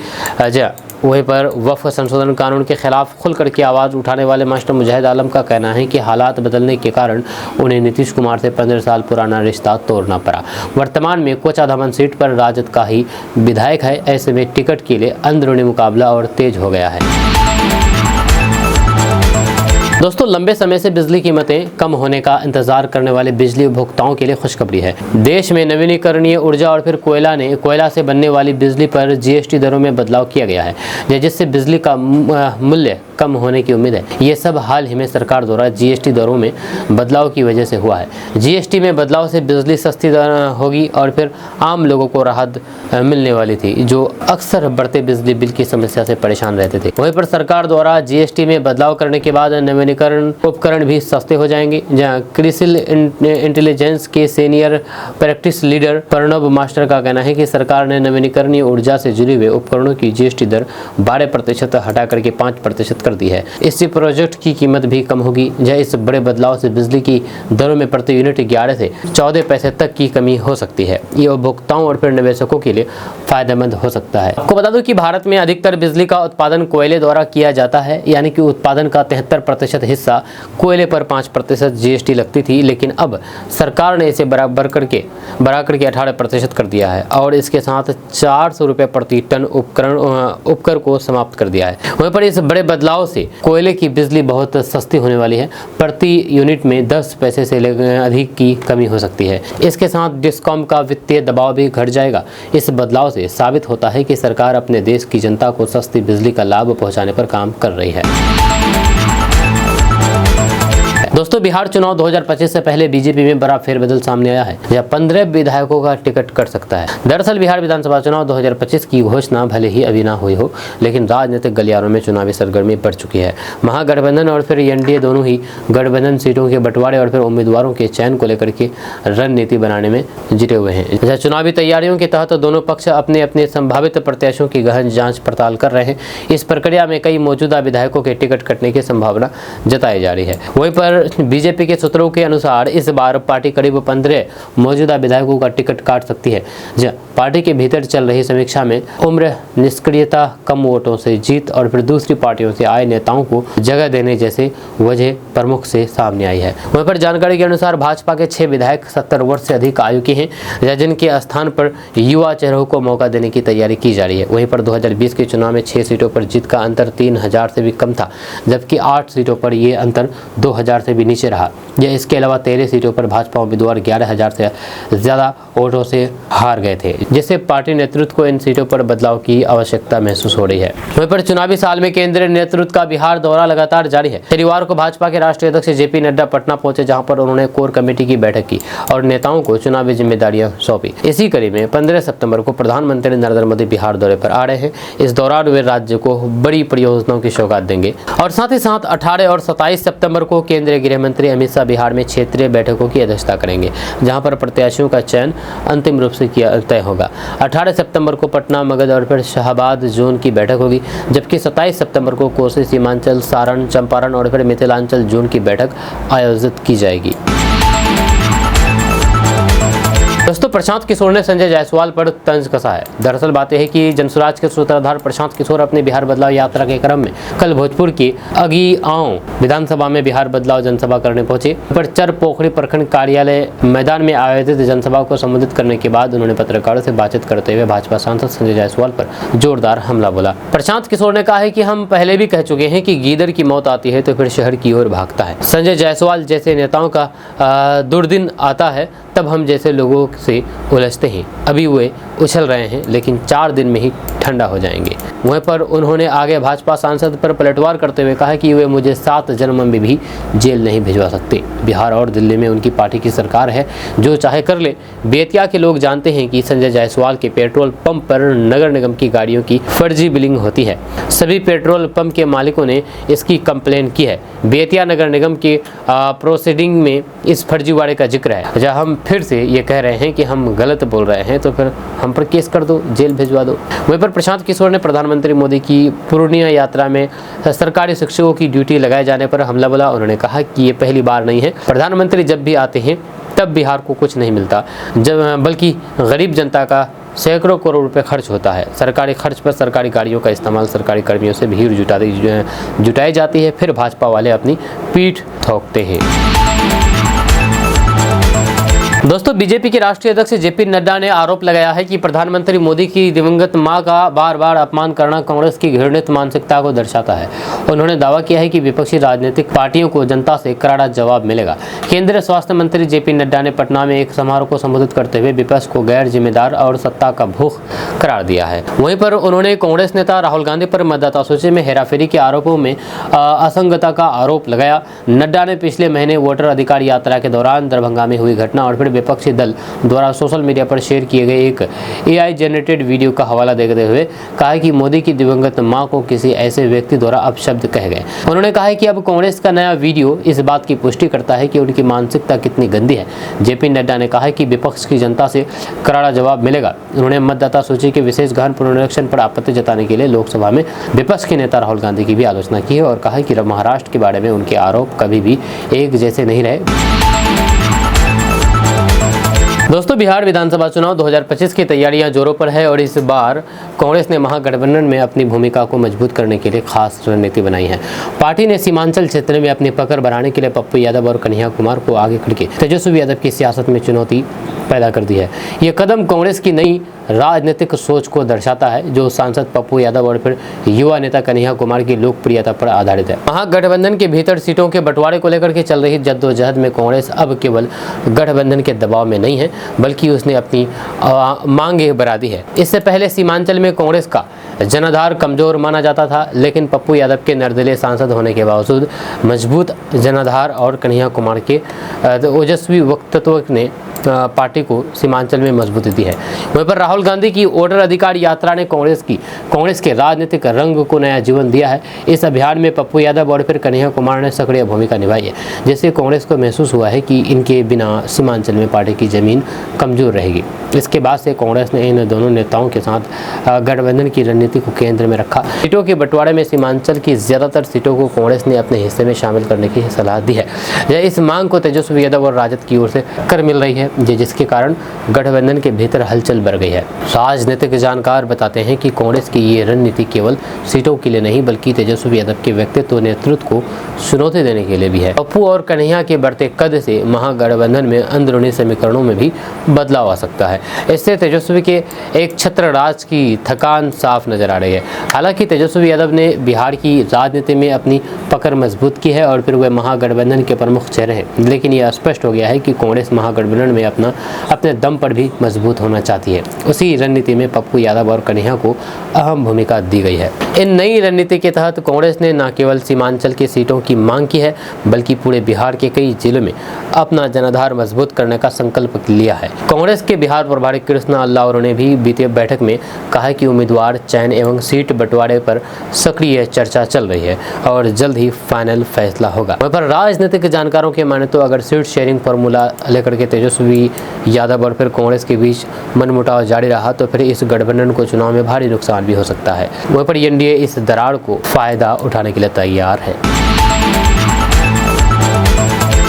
वहीं पर वक्फ संशोधन कानून के खिलाफ खुल करके आवाज़ उठाने वाले मास्टर मुजाहिद आलम का कहना है कि हालात बदलने के कारण उन्हें नीतीश कुमार से 15 साल पुराना रिश्ता तोड़ना पड़ा। वर्तमान में कोचा दमन सीट पर राजद का ही विधायक है। ऐसे में टिकट के लिए अंदरूनी मुकाबला और तेज हो गया है। दोस्तों, लंबे समय से बिजली कीमतें कम होने का इंतजार करने वाले बिजली उपभोक्ताओं के लिए खुशखबरी है। देश में नवीनीकरणीय ऊर्जा और फिर कोयला से बनने वाली बिजली पर जीएसटी दरों में बदलाव किया गया है, जिससे बिजली का मूल्य कम होने की उम्मीद है। ये सब हाल ही में सरकार द्वारा जीएसटी दरों में बदलाव की वजह से हुआ है। जीएसटी में बदलाव से बिजली सस्ती होगी और फिर आम लोगों को राहत मिलने वाली थी, जो अक्सर बढ़ते बिजली बिल की समस्या से परेशान रहते थे। वहीं पर सरकार द्वारा जीएसटी में बदलाव करने के बाद नवीनीकरण उपकरण भी सस्ते हो जाएंगे। जहां क्रिसिल इंटेलिजेंस के senior practice leader Pranab master का कहना है कि सरकार ने नवीनीकरणीय ऊर्जा से जुड़े हुए उपकरणों की जीएसटी दर 12% हटा करके 5% कर दी है। इससे प्रोजेक्ट की कीमत भी कम होगी। इस बड़े बदलाव से बिजली की दरों में प्रति यूनिट 11 से 14 पैसे तक की कमी हो सकती है। ये उपभोक्ताओं और फिर निवेशकों के लिए फायदेमंद हो सकता है। आपको बता दूं कि भारत में अधिकतर बिजली का उत्पादन कोयले द्वारा किया जाता है, यानी कि उत्पादन का 73% हिस्सा कोयले पर 5% जीएसटी लगती थी, लेकिन अब सरकार ने इसे बढ़ा करके 18% कर दिया है और इसके साथ 400 रुपये प्रति टन उपकर को समाप्त कर दिया है। वहीं पर इस बड़े बदलाव से कोयले की बिजली बहुत सस्ती होने वाली है। प्रति यूनिट में 10 पैसे से अधिक की कमी हो सकती है। इसके साथ डिस्कॉम का वित्तीय दबाव भी घट जाएगा। इस बदलाव से साबित होता है कि सरकार अपने देश की जनता को सस्ती बिजली का लाभ पहुंचाने पर काम कर रही है। दोस्तों, बिहार चुनाव 2025 से पहले बीजेपी में बड़ा फेरबदल सामने आया है। यह 15 विधायकों का टिकट कट सकता है। दरअसल बिहार विधानसभा चुनाव 2025 की घोषणा भले ही अभी ना हुई हो, लेकिन राजनीतिक गलियारों में चुनावी सरगर्मी बढ़ चुकी है। महागठबंधन और फिर एनडीए दोनों ही गठबंधन सीटों के बंटवारे और फिर उम्मीदवारों के चयन को लेकर के रणनीति बनाने में जुटे हुए हैं। चुनावी तैयारियों के तहत दोनों पक्ष अपने अपने संभावित प्रत्याशियों की गहन जाँच पड़ताल कर रहे हैं। इस प्रक्रिया में कई मौजूदा विधायकों के टिकट कटने की संभावना जताई जा रही है। वहीं पर बीजेपी के सूत्रों के अनुसार इस बार पार्टी करीब 15 मौजूदा विधायकों का टिकट काट सकती है। पार्टी के भीतर चल रही समीक्षा में उम्र, निष्क्रियता, कम वोटों से जीत और फिर दूसरी पार्टियों से आए नेताओं को जगह देने जैसे वजह प्रमुख से सामने आई है। वहीं पर जानकारी के अनुसार भाजपा के 6 विधायक 70 वर्ष से अधिक आयु के हैं, जिनके स्थान पर युवा चेहरों को मौका देने की तैयारी की जा रही है। वहीं पर 2020 के चुनाव में 6 सीटों पर जीत का अंतर 3000 से भी कम था, जबकि 8 सीटों पर यह अंतर 2000 से भी नीचे रहा। इसके अलावा 13 सीटों पर भाजपा उम्मीदवार 11,000 से ज्यादा वोटों से हार गए थे, जिससे पार्टी नेतृत्व को इन सीटों पर बदलाव की आवश्यकता महसूस हो रही है। वहीं पर चुनावी साल में केंद्रीय नेतृत्व का बिहार दौरा लगातार जारी है। शनिवार को भाजपा के राष्ट्रीय अध्यक्ष जेपी नड्डा पटना पहुंचे, जहां पर उन्होंने कोर कमेटी की बैठक की और नेताओं को चुनावी जिम्मेदारियां सौंपी। इसी कड़ी में 15 सितंबर को प्रधानमंत्री नरेंद्र मोदी बिहार दौरे पर आ रहे हैं। इस दौरान वे राज्य को बड़ी परियोजनाओं की सौगात देंगे और साथ ही साथ 18 और 27 सितंबर को केंद्रीय गृह मंत्री अमित शाह बिहार में क्षेत्रीय बैठकों की अध्यक्षता करेंगे, जहां पर प्रत्याशियों का चयन अंतिम रूप से तय होगा। 18 सितंबर को पटना, मगध और फिर शाहबाद जोन की बैठक होगी, जबकि 27 सितंबर को कोसी, सीमांचल, सारण, चंपारण और फिर मिथिलांचल जोन की बैठक आयोजित की जाएगी। दोस्तों, प्रशांत किशोर ने संजय जायसवाल पर तंज कसा है। दरअसल बात यह है कि जनसुराज के सूत्रधार प्रशांत किशोर अपने बिहार बदलाव यात्रा के क्रम में कल भोजपुर की अगिआंव विधानसभा में बिहार बदलाव जनसभा करने पहुंचे। पर चर पोखरी प्रखंड कार्यालय मैदान में आयोजित जनसभा को संबोधित करने के बाद उन्होंने पत्रकारों से बातचीत करते हुए भाजपा सांसद संजय जायसवाल पर जोरदार हमला बोला। प्रशांत किशोर ने कहा है कि हम पहले भी कह चुके हैं कि गीदड़ की मौत आती है तो फिर शहर की ओर भागता है। संजय जायसवाल जैसे नेताओं का दुर्दिन आता है तब हम जैसे लोगों से उलझते हैं। अभी वे उछल रहे हैं, लेकिन 4 दिन में ही ठंडा हो जाएंगे। वहीं पर उन्होंने आगे भाजपा सांसद पर पलटवार करते हुए कहा कि वे मुझे 7 जन्म में भी जेल नहीं भिजवा सकते। बिहार और दिल्ली में उनकी पार्टी की सरकार है, जो चाहे कर ले। बेतिया के लोग जानते हैं कि संजय जायसवाल के पेट्रोल पंप पर नगर निगम की गाड़ियों की फर्जी बिलिंग होती है। सभी पेट्रोल पंप के मालिकों ने इसकी कंप्लेन की है। बेतिया नगर निगम के प्रोसीडिंग में इस फर्जीवाड़े का जिक्र है। जब हम फिर से ये कह रहे हैं कि हम गलत बोल रहे हैं तो फिर हम पर केस कर दो, जेल भिजवा दो। वहीं पर प्रशांत किशोर ने प्रधानमंत्री मोदी की पूर्णिया यात्रा में सरकारी शिक्षकों की ड्यूटी लगाए जाने पर हमला बोला। उन्होंने कहा कि ये पहली बार नहीं है, प्रधानमंत्री जब भी आते हैं तब बिहार को कुछ नहीं मिलता, बल्कि गरीब जनता का सैकड़ों करोड़ रुपए खर्च होता है। सरकारी खर्च पर सरकारी गाड़ियों का इस्तेमाल सरकारी कर्मियों से भीड़ जुटाई जाती है, फिर भाजपा वाले अपनी पीठ ठोकते हैं। दोस्तों, बीजेपी के राष्ट्रीय अध्यक्ष जेपी नड्डा ने आरोप लगाया है कि प्रधानमंत्री मोदी की दिवंगत मां का बार बार अपमान करना कांग्रेस की घृणित मानसिकता को दर्शाता है। उन्होंने दावा किया है कि विपक्षी राजनीतिक पार्टियों को जनता से करारा जवाब मिलेगा। केंद्रीय स्वास्थ्य मंत्री जेपी नड्डा ने पटना में एक समारोह को संबोधित करते हुए विपक्ष को गैर जिम्मेदार और सत्ता का भूख करार दिया है। वहीं पर उन्होंने कांग्रेस नेता राहुल गांधी पर मतदाता सूची में हेराफेरी के आरोपों में असंगतता का आरोप लगाया। नड्डा ने पिछले महीने वोटर अधिकार यात्रा के दौरान दरभंगा में हुई घटना और फिर विपक्षी दल द्वारा सोशल मीडिया पर शेयर किए गए एक AI जनरेटेड वीडियो का हवाला देते हुए कहा है कि मोदी की दिवंगत मां को किसी ऐसे व्यक्ति द्वारा अपशब्द कहे गए। उन्होंने कहा है कि अब कांग्रेस का नया वीडियो इस बात की पुष्टि करता है कि उनकी मानसिकता कितनी गंदी है। JP नड्डा ने कहा है कि विपक्ष की जनता से करारा जवाब मिलेगा। उन्होंने मतदाता सूची के विशेष गहन पुनरीक्षण पर आपत्ति जताने के लिए लोकसभा में विपक्ष के नेता राहुल गांधी की भी आलोचना की है और कहा है कि महाराष्ट्र के बारे में उनके आरोप कभी भी एक जैसे नहीं रहे। दोस्तों, बिहार विधानसभा चुनाव 2025 की तैयारियां जोरों पर है और इस बार कांग्रेस ने महागठबंधन में अपनी भूमिका को मजबूत करने के लिए खास रणनीति बनाई है। पार्टी ने सीमांचल क्षेत्र में अपनी पकड़ बढ़ाने के लिए पप्पू यादव और कन्हैया कुमार को आगे करके तेजस्वी यादव की सियासत में चुनौती पैदा कर दी है। ये कदम कांग्रेस की नई राजनीतिक सोच को दर्शाता है, जो सांसद पप्पू यादव और फिर युवा नेता कन्हैया कुमार की लोकप्रियता पर आधारित है। महागठबंधन के भीतर सीटों के बंटवारे को लेकर के चल रही जद्दोजहद में कांग्रेस अब केवल गठबंधन के दबाव में नहीं है, बल्कि उसने अपनी मांगे बढ़ा दी है। इससे पहले सीमांचल में कांग्रेस का जनाधार कमजोर माना जाता था, लेकिन पप्पू यादव के निर्दलीय सांसद होने के बावजूद मजबूत जनाधार और कन्हैया कुमार के ओजस्वी वक्तव्य ने पार्टी को सीमांचल में मजबूती दी है। वहीं पर राहुल गांधी की वोटर अधिकार यात्रा ने कांग्रेस के राजनीतिक रंग को नया जीवन दिया है। इस अभियान में पप्पू यादव और फिर कन्हैया कुमार ने सक्रिय भूमिका निभाई है, जिससे कांग्रेस को महसूस हुआ है कि इनके बिना सीमांचल में पार्टी की जमीन कमजोर रहेगी। इसके बाद से कांग्रेस ने इन दोनों नेताओं के साथ गठबंधन की रणनीति को केंद्र में रखा। सीटों के बंटवारे में सीमांचल की ज्यादातर सीटों को कांग्रेस ने अपने हिस्से में शामिल करने की सलाह दी है। इस मांग को तेजस्वी यादव और राजद की ओर से कर मिल रही है, जिसके कारण गठबंधन के भीतर हलचल बढ़ गई है। राजनीतिक जानकार बताते हैं कि कांग्रेस की ये रणनीति केवल सीटों के लिए नहीं, बल्कि तेजस्वी यादव के व्यक्तित्व नेतृत्व को चुनौती देने के लिए भी है। पप्पू और कन्हैया के बढ़ते कद से महागठबंधन में अंदरूनी समीकरणों में भी बदलाव आ सकता है। इससे तेजस्वी के एक छत्र राज की थकान साफ नजर आ रही है। हालांकि तेजस्वी यादव ने बिहार की राजनीति में अपनी पकड़ मजबूत की है और फिर वे महागठबंधन के प्रमुख चेहरे हैं, लेकिन यह स्पष्ट हो गया है कि कांग्रेस महागठबंधन में अपने दम पर भी मजबूत होना चाहती है। उसी रणनीति में पप्पू यादव और कन्हैया को अहम भूमिका दी गई है। इन नई रणनीति के तहत कांग्रेस ने न केवल सीमांचल की सीटों की मांग की है, बल्कि पूरे बिहार के कई जिलों में अपना जनाधार मजबूत करने का संकल्प लिया है। कांग्रेस के बिहार प्रभारी कृष्णा अल्लावरे ने भी बीते बैठक में कहा कि उम्मीदवार चयन एवं सीट बंटवारे पर सक्रिय चर्चा चल रही है और जल्द ही फाइनल फैसला होगा। वहीं पर राजनीतिक जानकारों के माने तो अगर सीट शेयरिंग फॉर्मूला लेकर के तेजस्वी यादव और फिर कांग्रेस के बीच मनमुटाव जारी रहा तो फिर इस गठबंधन को चुनाव में भारी नुकसान भी हो सकता है। वहीं पर एनडीए इस दरार को फायदा उठाने के लिए तैयार है।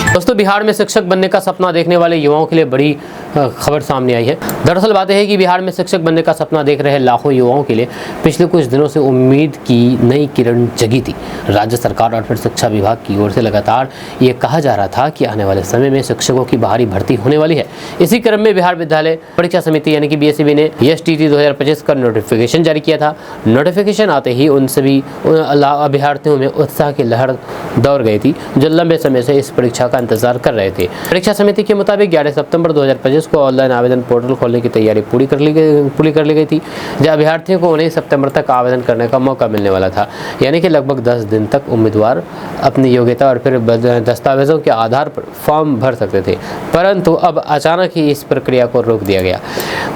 दोस्तों, बिहार में शिक्षक बनने का सपना देखने वाले युवाओं के लिए बड़ी खबर सामने आई है। दरअसल बात है कि बिहार में शिक्षक बनने का सपना देख रहे लाखों युवाओं के लिए पिछले कुछ दिनों से उम्मीद की नई किरण जगी थी। राज्य सरकार और फिर शिक्षा विभाग की ओर से लगातार ये कहा जा रहा था कि आने वाले समय में शिक्षकों की भारी भर्ती होने वाली है। इसी क्रम में बिहार विद्यालय परीक्षा समिति यानी कि BSEB ने STT 2025 का नोटिफिकेशन जारी किया था। नोटिफिकेशन आते ही उन सभी अभ्यर्थियों में उत्साह की लहर दौड़ गई थी, जो लंबे समय से इस परीक्षा का इंतजार कर रहे थे। परीक्षा समिति के मुताबिक 11 सितंबर 2025 को ऑनलाइन आवेदन पोर्टल खोलने की तैयारी पूरी कर ली गई थी, जहां अभ्यर्थियों को 19 सितंबर तक आवेदन करने का मौका मिलने वाला था। यानी कि लगभग 10 दिन तक उम्मीदवार अपनी योग्यता और फिर दस्तावेजों के आधार पर फॉर्म भर सकते थे, परंतु अब अचानक ही इस प्रक्रिया को रोक दिया गया।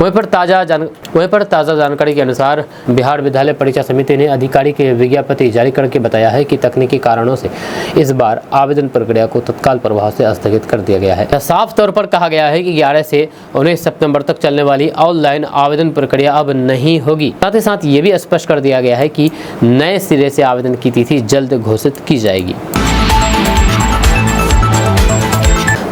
वहीं पर ताज़ा जानकारी के अनुसार बिहार विद्यालय परीक्षा समिति ने अधिकारी की विज्ञप्ति जारी करके बताया है कि तकनीकी कारणों से इस बार आवेदन प्रक्रिया को तत्काल प्रभाव से स्थगित कर दिया गया है। साफ तौर पर कहा गया है कि 11 से 19 सितंबर तक चलने वाली ऑनलाइन आवेदन प्रक्रिया अब नहीं होगी। साथ ही साथ ये भी स्पष्ट कर दिया गया है कि नए सिरे से आवेदन की तिथि जल्द घोषित की जाएगी।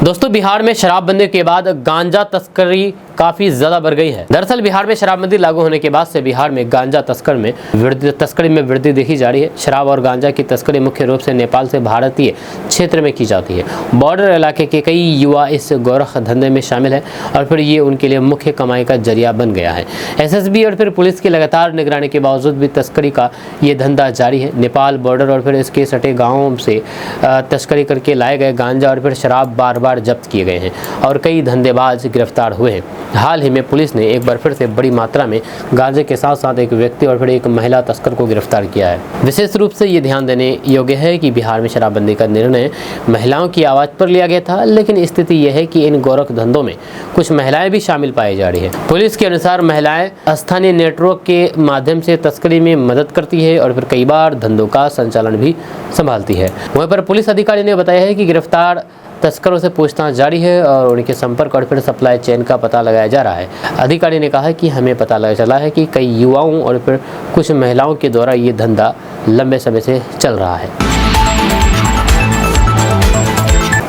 दोस्तों, बिहार में शराबबंदी के बाद गांजा तस्करी काफी ज्यादा बढ़ गई है। दरअसल बिहार में शराबबंदी लागू होने के बाद से बिहार में गांजा तस्करी में वृद्धि देखी जा रही है। शराब और गांजा की तस्करी मुख्य रूप से नेपाल से भारतीय क्षेत्र में की जाती है। बॉर्डर इलाके के कई युवा इस गोरख धंधे में शामिल है और फिर ये उनके लिए मुख्य कमाई का जरिया बन गया है। SSB और फिर पुलिस की लगातार निगरानी के बावजूद भी तस्करी का ये धंधा जारी है। नेपाल बॉर्डर और फिर इसके सटे गाँवों से तस्करी करके लाए गए गांजा और फिर शराब बार बार जब्त किए गए हैं और कई धंधेबाज गिरफ्तार हुए हैं। हाल ही में पुलिस ने एक बार फिर से बड़ी मात्रा में गांजे के साथ साथ एक व्यक्ति और फिर एक महिला तस्कर को गिरफ्तार किया है। विशेष रूप से ये ध्यान देने योग्य है कि बिहार में शराबबंदी का निर्णय महिलाओं की आवाज़ पर लिया गया था, लेकिन स्थिति यह है कि इन गोरख धंधों में कुछ महिलाएं भी शामिल पाई जा रही है। पुलिस के अनुसार महिलाएं स्थानीय नेटवर्क के माध्यम से तस्करी में मदद करती है और फिर कई बार धंधों का संचालन भी संभालती है। वहीं पर पुलिस अधिकारी ने बताया है कि गिरफ्तार तस्करों से पूछताछ जारी है और उनके संपर्क और फिर सप्लाई चेन का पता लगाया जा रहा है। अधिकारी ने कहा कि हमें पता चला है कि कई युवाओं और फिर कुछ महिलाओं के द्वारा ये धंधा लंबे समय से चल रहा है।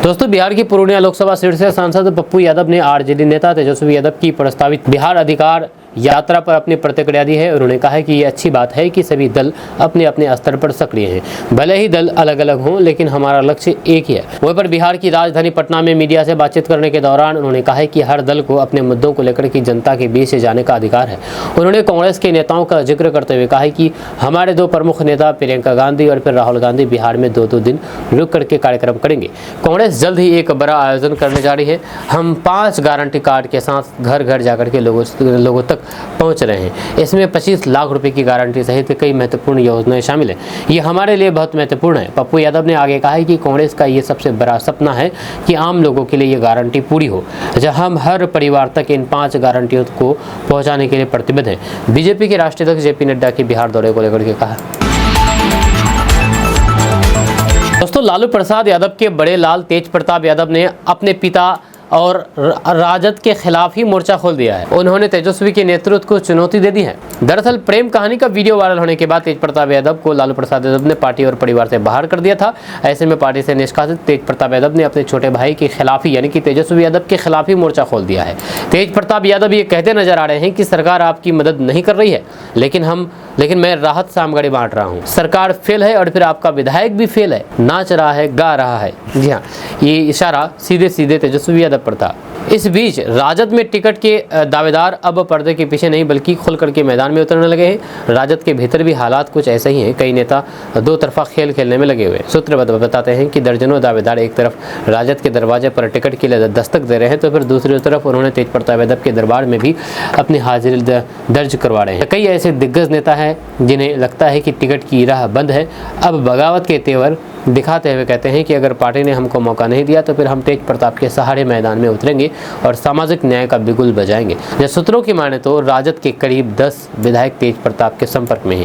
दोस्तों, बिहार की पूर्णिया लोकसभा सीट से सांसद पप्पू यादव ने आरजेडी नेता तेजस्वी यादव की प्रस्तावित बिहार अधिकार यात्रा पर अपनी प्रतिक्रिया दी है। उन्होंने कहा है कि ये अच्छी बात है कि सभी दल अपने अपने स्तर पर सक्रिय हैं। भले ही दल अलग अलग हों, लेकिन हमारा लक्ष्य एक ही है। वहीं पर बिहार की राजधानी पटना में मीडिया से बातचीत करने के दौरान उन्होंने कहा है कि हर दल को अपने मुद्दों को लेकर की जनता के बीच से जाने का अधिकार है। उन्होंने कांग्रेस के नेताओं का जिक्र करते हुए कहा है कि हमारे दो प्रमुख नेता प्रियंका गांधी और फिर राहुल गांधी बिहार में 2-2 दिन रुक करके कार्यक्रम करेंगे। कांग्रेस जल्द ही एक बड़ा आयोजन करने जा रही है। हम 5 गारंटी कार्ड के साथ घर घर जाकर के लोगों तक पहुंच रहे हैं। इसमें 25 लाख रुपए की गारंटी सहित कई महत्वपूर्ण योजनाएं शामिल हैं। ये हमारे लिए बहुत महत्वपूर्ण है। पप्पू यादव ने आगे कहा है कि कांग्रेस का ये सबसे बड़ा सपना है कि आम लोगों के लिए ये गारंटी पूरी हो। जहां हम हर परिवार तक इन 5 गारंटियों को पहुंचाने के लिए प्रतिबद्ध हैं। बीजेपी के राष्ट्रीय अध्यक्ष जेपी नड्डा के बिहार दौरे को लेकर के कहा। दोस्तों, लालू प्रसाद यादव के बड़े लाल तेज प्रताप यादव ने अपने पिता और राजद के खिलाफ ही मोर्चा खोल दिया है। उन्होंने तेजस्वी के नेतृत्व को चुनौती दे दी है। दरअसल प्रेम कहानी का वीडियो वायरल होने के बाद तेज प्रताप यादव को लालू प्रसाद यादव ने पार्टी और परिवार से बाहर कर दिया था। ऐसे में पार्टी से निष्कासित तेज प्रताप यादव ने अपने छोटे भाई के खिलाफ ही यानी कि तेजस्वी यादव के खिलाफ ही मोर्चा खोल दिया है। तेज प्रताप यादव ये कहते नजर आ रहे हैं कि सरकार आपकी मदद नहीं कर रही है, लेकिन मैं राहत सामग्री बांट रहा हूँ। सरकार फेल है और फिर आपका विधायक भी फेल है, नाच रहा है, गा रहा है। जी हाँ, ये इशारा सीधे सीधे तेजस्वी यादव पर था। इस बीच राजद में टिकट के दावेदार अब पर्दे के पीछे नहीं बल्कि खुल करके मैदान में उतरने लगे हैं। राजद के भीतर भी हालात कुछ ऐसे ही हैं। कई नेता दो तरफा खेल खेलने में लगे हुए हैं। सूत्र बताते हैं कि दर्जनों दावेदार एक तरफ राजद के दरवाजे पर टिकट के लिए दस्तक दे रहे हैं, तो फिर दूसरी तरफ उन्होंने तेज प्रताप यादव के दरबार में भी अपनी हाजिरी दर्ज करवा रहे हैं। कई ऐसे दिग्गज नेता हैं जिन्हें लगता है कि टिकट की राह बंद है। अब बगावत के तेवर दिखाते हुए कहते हैं कि अगर पार्टी ने हमको मौका नहीं दिया तो फिर हम तेज प्रताप के सहारे मैदान में उतरेंगे और सामाजिक न्याय का बिगुल बजाएंगे। सूत्रों की माने तो राजद के करीब 10 विधायक तेज प्रताप के संपर्क में हैं।